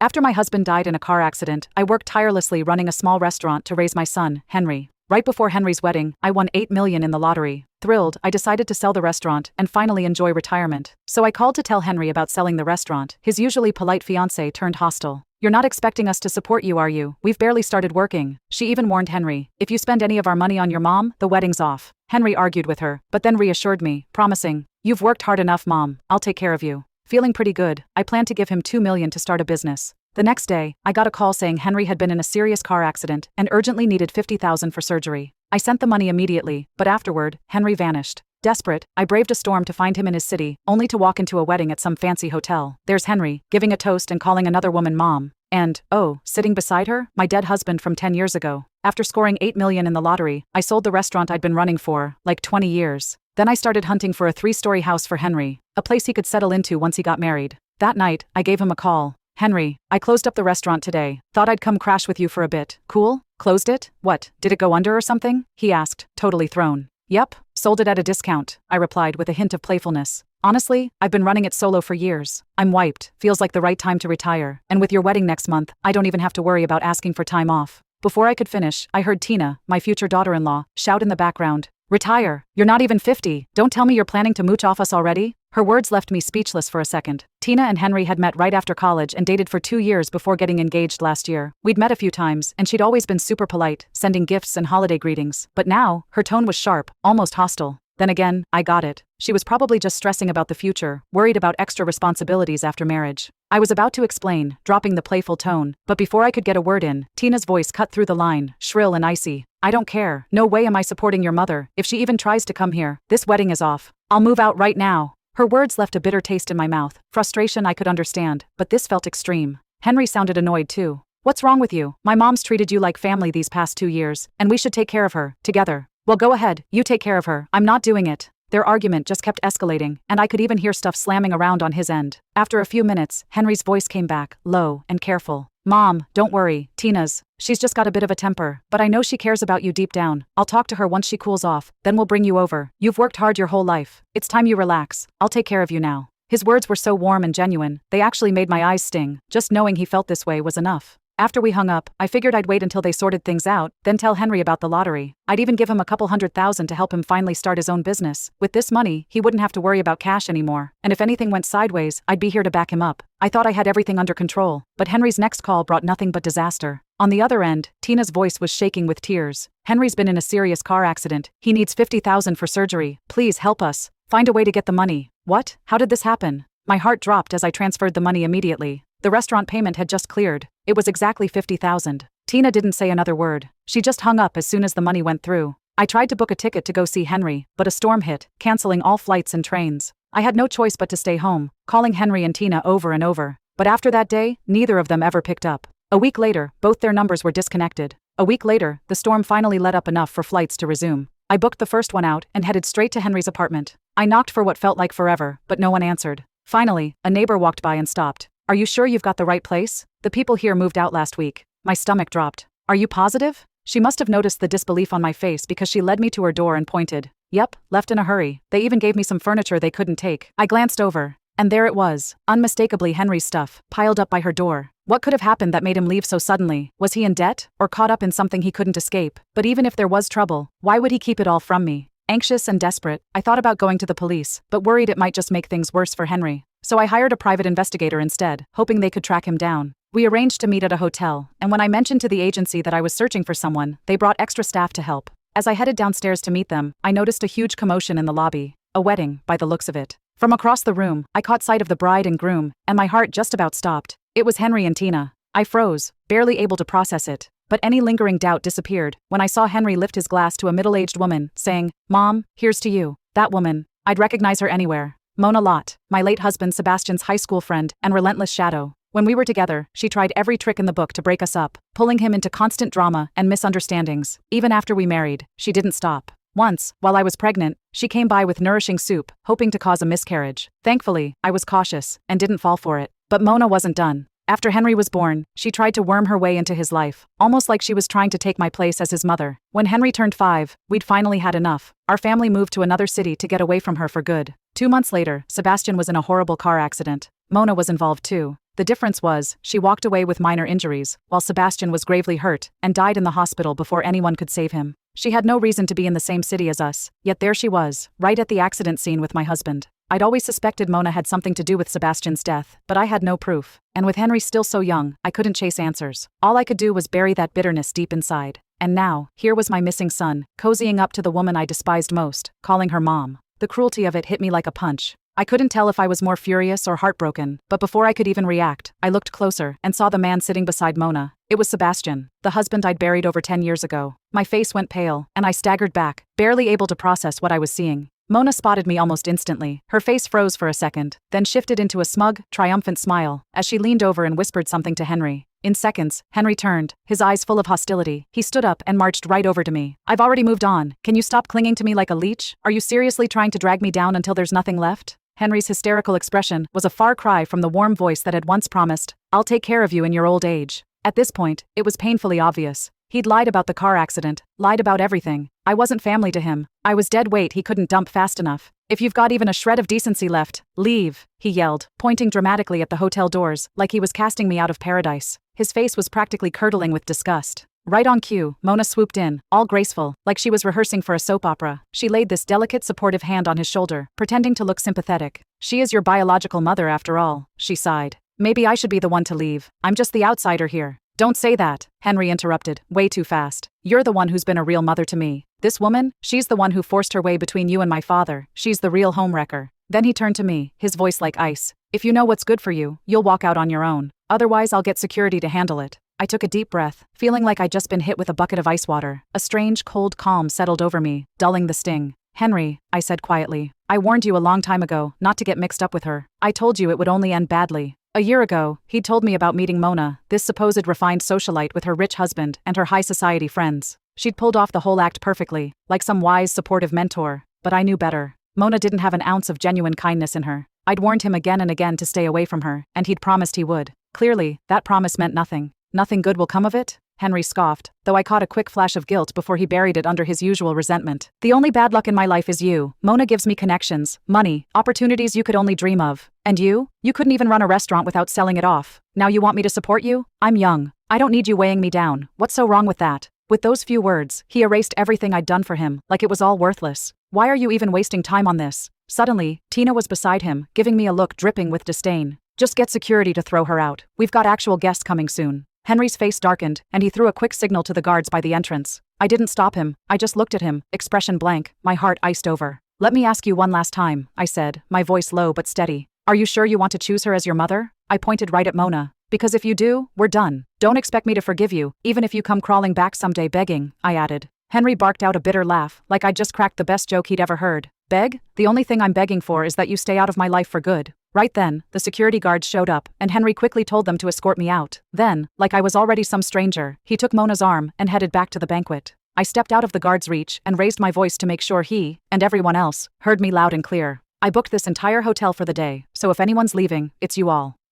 After my husband died in a car accident, I worked tirelessly running a small restaurant to raise my son, Henry. Right before Henry's wedding, I won $8 million in the lottery. Thrilled, I decided to sell the restaurant and finally enjoy retirement. So I called to tell Henry about selling the restaurant. His usually polite fiancée turned hostile. "You're not expecting us to support you, are you? We've barely started working." She even warned Henry, "If you spend any of our money on your mom, the wedding's off." Henry argued with her, but then reassured me, promising, "You've worked hard enough, Mom. I'll take care of you." Feeling pretty good, I planned to give him $2 million to start a business. The next day, I got a call saying Henry had been in a serious car accident and urgently needed $50,000 for surgery. I sent the money immediately, but afterward, Henry vanished. Desperate, I braved a storm to find him in his city, only to walk into a wedding at some fancy hotel. There's Henry, giving a toast and calling another woman mom. And, oh, sitting beside her, my dead husband from 10 years ago. After scoring $8 million in the lottery, I sold the restaurant I'd been running for, like 20 years. Then I started hunting for a 3-story house for Henry, a place he could settle into once he got married. That night, I gave him a call. "Henry, I closed up the restaurant today. Thought I'd come crash with you for a bit. Cool? Closed it? What, did it go under or something?" he asked, totally thrown. "Yep, sold it at a discount," I replied with a hint of playfulness. "Honestly, I've been running it solo for years. I'm wiped, feels like the right time to retire, and with your wedding next month, I don't even have to worry about asking for time off." Before I could finish, I heard Tina, my future daughter-in-law, shout in the background, "Retire? You're not even 50. Don't tell me you're planning to mooch off us already?" Her words left me speechless for a second. Tina and Henry had met right after college and dated for 2 years before getting engaged last year. We'd met a few times, and she'd always been super polite, sending gifts and holiday greetings. But now, her tone was sharp, almost hostile. Then again, I got it. She was probably just stressing about the future, worried about extra responsibilities after marriage. I was about to explain, dropping the playful tone, but before I could get a word in, Tina's voice cut through the line, shrill and icy. "I don't care. No way am I supporting your mother. If she even tries to come here, this wedding is off. I'll move out right now." Her words left a bitter taste in my mouth. Frustration I could understand, but this felt extreme. Henry sounded annoyed too. "What's wrong with you? My mom's treated you like family these past 2 years, and we should take care of her, together." "Well, go ahead, you take care of her. I'm not doing it." Their argument just kept escalating, and I could even hear stuff slamming around on his end. After a few minutes, Henry's voice came back, low and careful. "Mom, don't worry, she's just got a bit of a temper, but I know she cares about you deep down. I'll talk to her once she cools off, then we'll bring you over. You've worked hard your whole life. It's time you relax. I'll take care of you now." His words were so warm and genuine, they actually made my eyes sting. Just knowing he felt this way was enough. After we hung up, I figured I'd wait until they sorted things out, then tell Henry about the lottery. I'd even give him a couple $100,000 to help him finally start his own business. With this money, he wouldn't have to worry about cash anymore, and if anything went sideways, I'd be here to back him up. I thought I had everything under control, but Henry's next call brought nothing but disaster. On the other end, Tina's voice was shaking with tears. "Henry's been in a serious car accident. He needs $50,000 for surgery. Please help us. Find a way to get the money." "What? How did this happen?" My heart dropped as I transferred the money immediately. The restaurant payment had just cleared. It was exactly $50,000. Tina didn't say another word. She just hung up as soon as the money went through. I tried to book a ticket to go see Henry, but a storm hit, canceling all flights and trains. I had no choice but to stay home, calling Henry and Tina over and over. But after that day, neither of them ever picked up. A week later, both their numbers were disconnected. A week later, the storm finally let up enough for flights to resume. I booked the first one out and headed straight to Henry's apartment. I knocked for what felt like forever, but no one answered. Finally, a neighbor walked by and stopped. "Are you sure you've got the right place? The people here moved out last week." My stomach dropped. "Are you positive?" She must have noticed the disbelief on my face because she led me to her door and pointed. "Yep, left in a hurry. They even gave me some furniture they couldn't take." I glanced over, and there it was, unmistakably Henry's stuff, piled up by her door. What could have happened that made him leave so suddenly? Was he in debt, or caught up in something he couldn't escape? But even if there was trouble, why would he keep it all from me? Anxious and desperate, I thought about going to the police, but worried it might just make things worse for Henry. So I hired a private investigator instead, hoping they could track him down. We arranged to meet at a hotel, and when I mentioned to the agency that I was searching for someone, they brought extra staff to help. As I headed downstairs to meet them, I noticed a huge commotion in the lobby. A wedding, by the looks of it. From across the room, I caught sight of the bride and groom, and my heart just about stopped. It was Henry and Tina. I froze, barely able to process it. But any lingering doubt disappeared when I saw Henry lift his glass to a middle-aged woman, saying, "Mom, here's to you." That woman, I'd recognize her anywhere. Mona Lott, my late husband Sebastian's high school friend and relentless shadow. When we were together, she tried every trick in the book to break us up, pulling him into constant drama and misunderstandings. Even after we married, she didn't stop. Once, while I was pregnant, she came by with nourishing soup, hoping to cause a miscarriage. Thankfully, I was cautious and didn't fall for it. But Mona wasn't done. After Henry was born, she tried to worm her way into his life, almost like she was trying to take my place as his mother. When Henry turned 5, we'd finally had enough. Our family moved to another city to get away from her for good. 2 months later, Sebastian was in a horrible car accident. Mona was involved too. The difference was, she walked away with minor injuries, while Sebastian was gravely hurt and died in the hospital before anyone could save him. She had no reason to be in the same city as us, yet there she was, right at the accident scene with my husband. I'd always suspected Mona had something to do with Sebastian's death, but I had no proof. And with Henry still so young, I couldn't chase answers. All I could do was bury that bitterness deep inside. And now, here was my missing son, cozying up to the woman I despised most, calling her mom. The cruelty of it hit me like a punch. I couldn't tell if I was more furious or heartbroken, but before I could even react, I looked closer and saw the man sitting beside Mona. It was Sebastian, the husband I'd buried over 10 years ago. My face went pale, and I staggered back, barely able to process what I was seeing. Mona spotted me almost instantly. Her face froze for a second, then shifted into a smug, triumphant smile, as she leaned over and whispered something to Henry. In seconds, Henry turned, his eyes full of hostility. He stood up and marched right over to me. "I've already moved on. Can you stop clinging to me like a leech? Are you seriously trying to drag me down until there's nothing left?" Henry's hysterical expression was a far cry from the warm voice that had once promised, "I'll take care of you in your old age." At this point, it was painfully obvious. He'd lied about the car accident, lied about everything. I wasn't family to him. I was dead weight he couldn't dump fast enough. "If you've got even a shred of decency left, leave," he yelled, pointing dramatically at the hotel doors, like he was casting me out of paradise. His face was practically curdling with disgust. Right on cue, Mona swooped in, all graceful, like she was rehearsing for a soap opera. She laid this delicate, supportive hand on his shoulder, pretending to look sympathetic. "She is your biological mother after all," she sighed. "Maybe I should be the one to leave. I'm just the outsider here." "Don't say that," Henry interrupted, way too fast. "You're the one who's been a real mother to me. This woman, she's the one who forced her way between you and my father. She's the real homewrecker." Then he turned to me, his voice like ice. "If you know what's good for you, you'll walk out on your own. Otherwise I'll get security to handle it." I took a deep breath, feeling like I'd just been hit with a bucket of ice water. A strange, cold calm settled over me, dulling the sting. "Henry," I said quietly, "I warned you a long time ago not to get mixed up with her. I told you it would only end badly." A year ago, he'd told me about meeting Mona, this supposed refined socialite with her rich husband and her high society friends. She'd pulled off the whole act perfectly, like some wise, supportive mentor. But I knew better. Mona didn't have an ounce of genuine kindness in her. I'd warned him again and again to stay away from her, and he'd promised he would. Clearly, that promise meant nothing. "Nothing good will come of it?" Henry scoffed, though I caught a quick flash of guilt before he buried it under his usual resentment. "The only bad luck in my life is you. Mona gives me connections, money, opportunities you could only dream of. And you? You couldn't even run a restaurant without selling it off. Now you want me to support you? I'm young. I don't need you weighing me down. What's so wrong with that?" With those few words, he erased everything I'd done for him, like it was all worthless. "Why are you even wasting time on this?" Suddenly, Tina was beside him, giving me a look dripping with disdain. "Just get security to throw her out. We've got actual guests coming soon." Henry's face darkened, and he threw a quick signal to the guards by the entrance. I didn't stop him. I just looked at him, expression blank, my heart iced over. "Let me ask you one last time," I said, my voice low but steady. "Are you sure you want to choose her as your mother?" I pointed right at Mona. "Because if you do, we're done. Don't expect me to forgive you, even if you come crawling back someday begging," I added. Henry barked out a bitter laugh, like I'd just cracked the best joke he'd ever heard. "Beg? The only thing I'm begging for is that you stay out of my life for good." Right then, the security guards showed up, and Henry quickly told them to escort me out. Then, like I was already some stranger, he took Mona's arm and headed back to the banquet. I stepped out of the guard's reach and raised my voice to make sure he, and everyone else, heard me loud and clear. "I booked this entire hotel for the day, so if anyone's leaving, it's you all."